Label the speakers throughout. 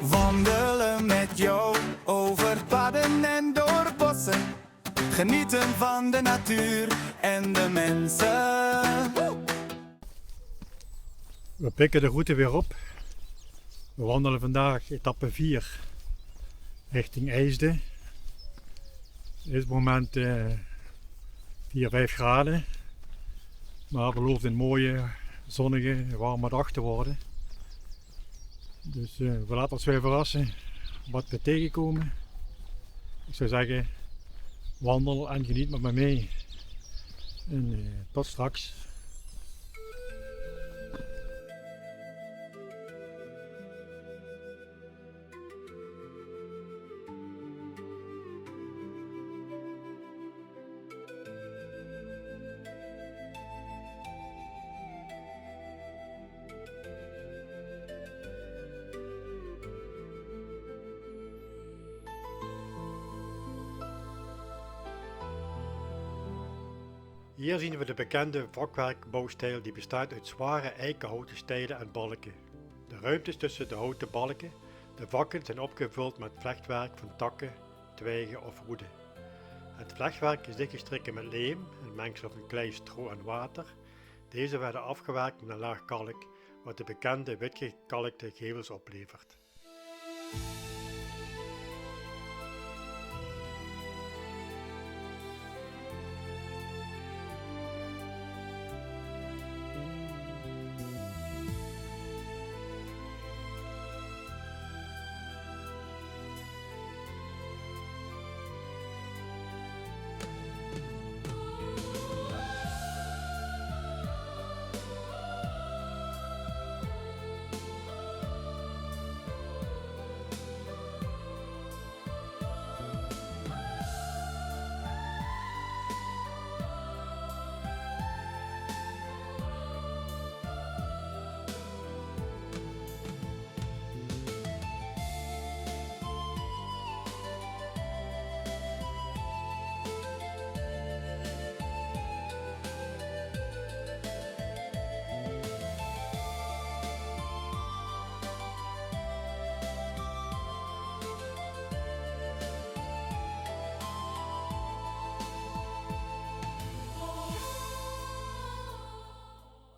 Speaker 1: Wandelen met jou over padden en door bossen. Genieten van de natuur en de mensen.
Speaker 2: We pikken de route weer op. We wandelen vandaag etappe 4 richting IJsden. Op dit moment 4, 5 graden. Maar het belooft een mooie, zonnige, warme dag te worden. Dus we laten ons weer verrassen wat we tegenkomen. Ik zou zeggen, wandel en geniet met me mee. En tot straks. Hier zien we de bekende vakwerkbouwstijl die bestaat uit zware eikenhouten stijlen en balken. De ruimtes tussen de houten balken, de vakken zijn opgevuld met vlechtwerk van takken, twijgen of roeden. Het vlechtwerk is dichtgestreken met leem, een mengsel van klei, stro en water. Deze werden afgewerkt met een laag kalk, wat de bekende witgekalkte gevels oplevert.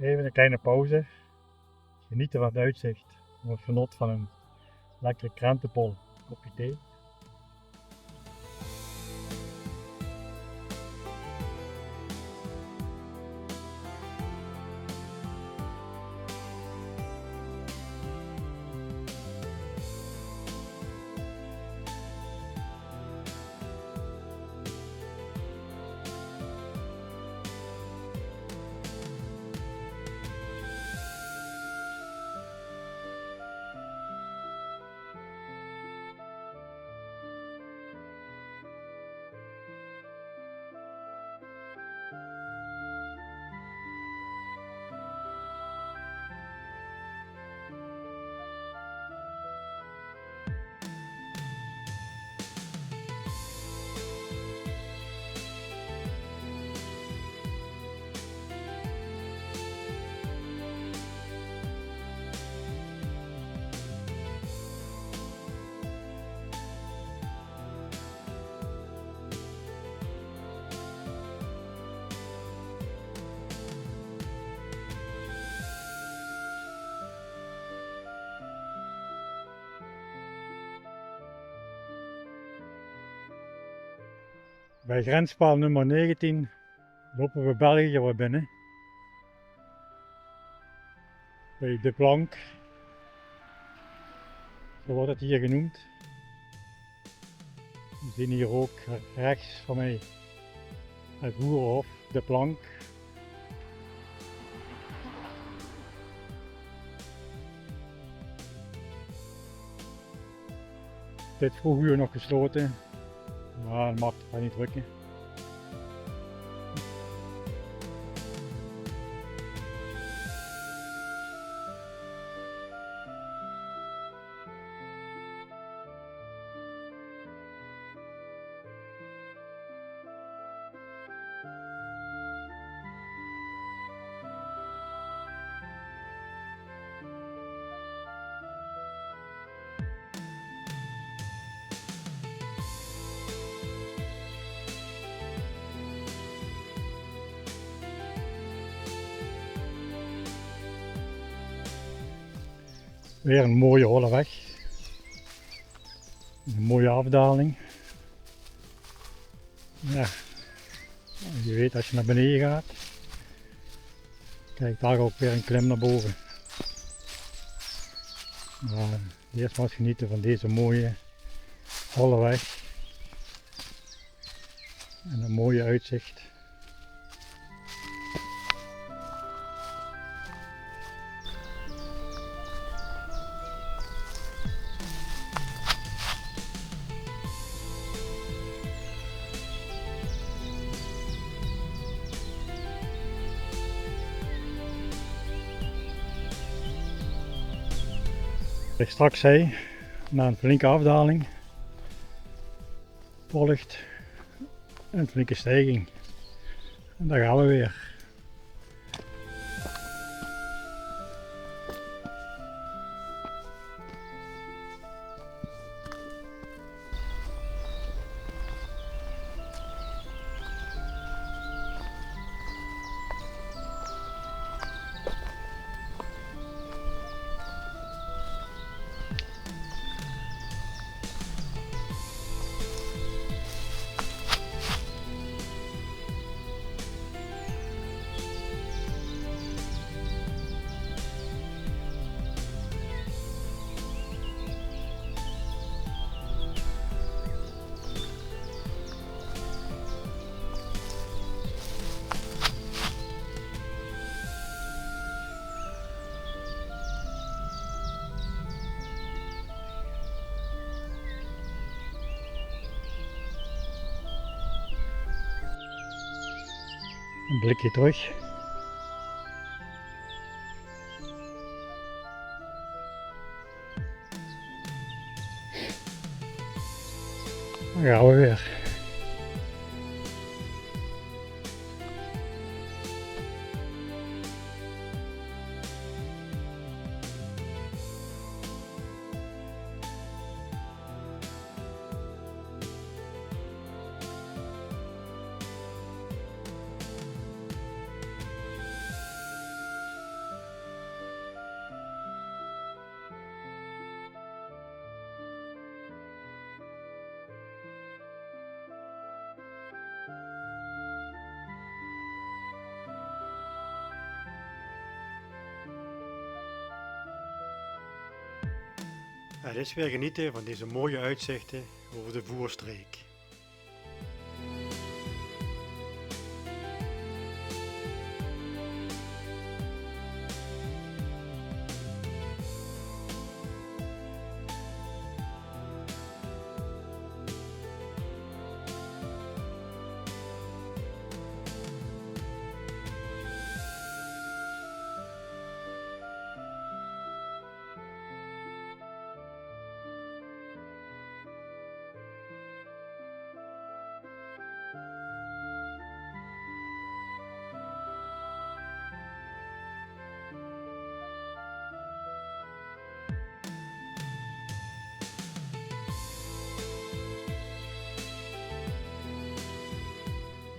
Speaker 2: Even een kleine pauze. Genieten van het uitzicht. Voor het genot van een lekkere krentenbol. Kopje thee. Bij grenspaal nummer 19 lopen we België weer binnen. Bij de plank, zo wordt het hier genoemd. We zien hier ook rechts van mij het boerenhof, de plank. Dit vroeger nog gesloten. Maar dat mag het niet drukken. Weer een mooie holle weg. Een mooie afdaling. Ja, je weet als je naar beneden gaat. Kijk, daar ook weer een klim naar boven. Maar eerst maar eens genieten van deze mooie holle weg. En een mooie uitzicht. Wat ik straks zei, na een flinke afdaling volgt een flinke stijging. En daar gaan we weer. Een blikje terug. Dan gaan we weer. Het is weer genieten van deze mooie uitzichten over de Voerstreek.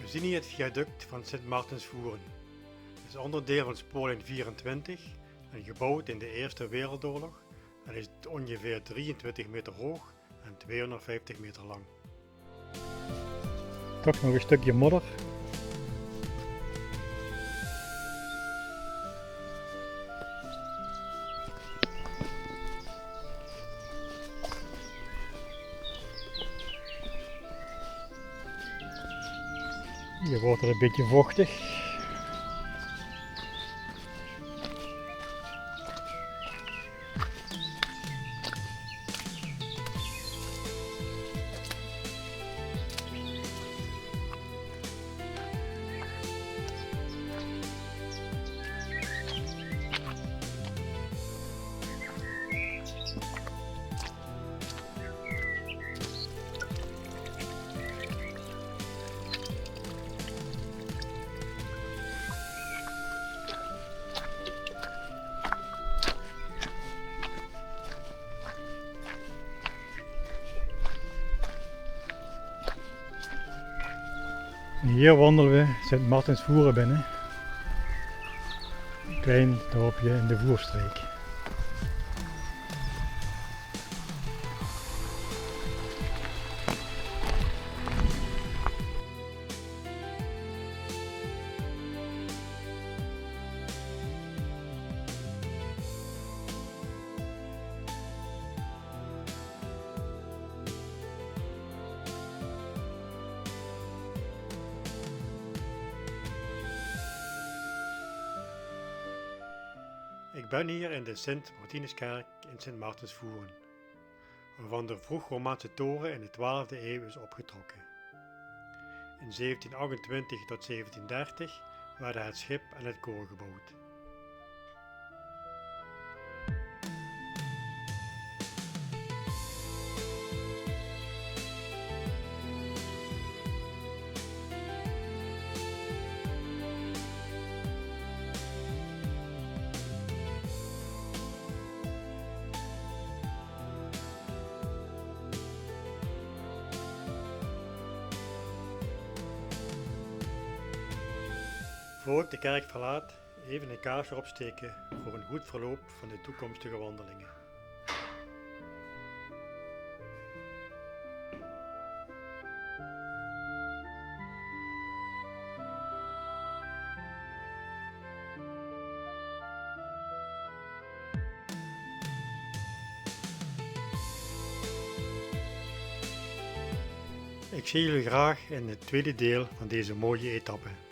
Speaker 2: We zien hier het viaduct van Sint-Maartensvoeren. Het is onderdeel van spoorlijn 24 en gebouwd in de Eerste Wereldoorlog en is ongeveer 23 meter hoog en 250 meter lang. Toch nog een stukje modder. Hier wordt het een beetje vochtig. Hier wandelen we Sint-Maartensvoeren binnen. Een klein dorpje in de Voerstreek. Ik ben hier in de Sint-Martinuskerk in Sint-Maartensvoeren, waarvan de vroeg-Romaanse toren in de 12e eeuw is opgetrokken. In 1728 tot 1730 werden het schip en het koor gebouwd. Voor ik de kerk verlaat, even een kaarsje opsteken voor een goed verloop van de toekomstige wandelingen. Ik zie jullie graag in het tweede deel van deze mooie etappe.